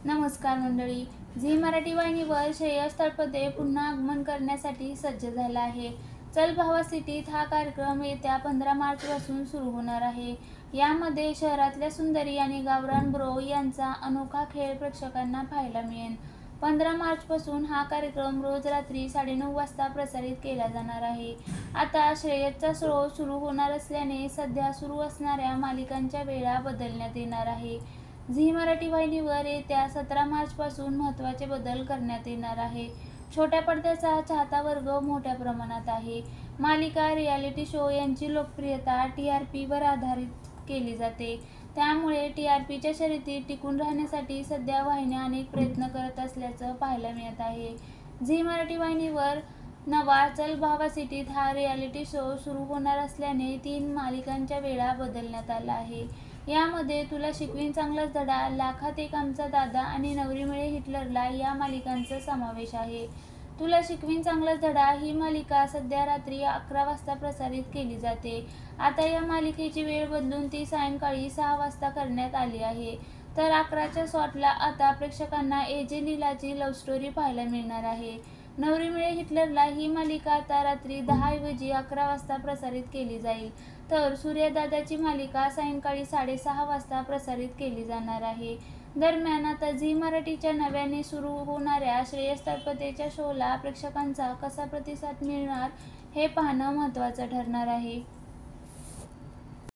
नमस्कार मंडळी. झी मराठी वाहिनीवर श्रेयस तळपदे पुन्हा आगमन करण्यासाठी सज्ज झाला आहे. चल भावा सिटीत हा कार्यक्रम येत्या 15 मार्चपासून सुरू होणार आहे. यामध्ये शहरातल्या सुंदरी आणि गावरान ब्रो यांचा अनोखा खेळ प्रेक्षकांना पाहायला मिळेल. 15 मार्चपासून हा कार्यक्रम रोज रात्री 9:30 वाजता प्रसारित केला जाणार आहे. आता श्रेयसचा शो सुरू होणार असल्याने सध्या सुरू असणाऱ्या मालिकांच्या वेळा बदलण्यात येणार आहे. झी मराठी वाहिनीवर येत्या 17 मार्चपासून महत्त्वाचे बदल करण्यात येणार आहे. छोट्या पडद्याचा चाहता वर्ग मोठ्या प्रमाणात आहे. मालिका, रियालिटी शो यांची लोकप्रियता टीआरपीवर आधारित केली जाते. त्यामुळे टीआरपीच्या शर्यतीत टिकून राहण्यासाठी सध्या वाहिन्या अनेक प्रयत्न करत असल्याचं पाहायला मिळत आहे. झी मराठी वाहिनीवर नवा चल भावा सिटीत हा रियालिटी शो सुरू होणार असल्याने 3 मालिकांच्या वेळा बदलण्यात आला आहे. यामध्ये तुला शिकवीन चांगलाच धडा, लाखात एक आमचा दादा आणि नवरी मिळे हिटलरला या मालिकांचा समावेश आहे. तुला शिकवीन चांगलाच धडा ही मालिका सध्या रात्री 11 वाजता प्रसारित केली जाते. आता या मालिकेची वेळ बदलून ती सायंकाळी 6 वाजता करण्यात आली आहे. तर 11च्या स्लॉटला आता प्रेक्षकांना एजे लीलाची लव्ह स्टोरी पाहायला मिळणार आहे. नवरी मिळे हिटलरला ही मालिका आता रात्री 10 ऐवजी 11 वाजता प्रसारित केली जाईल. तर सूर्यदादाची मालिका सायंकाळी 6:30 वाजता प्रसारित केली जाणार आहे. दरम्यान आता झी मराठीच्या नव्याने सुरू होणाऱ्या श्रेयस तळपदेच्या शोला प्रेक्षकांचा कसा प्रतिसाद मिळणार हे पाहणं महत्त्वाचं ठरणार आहे.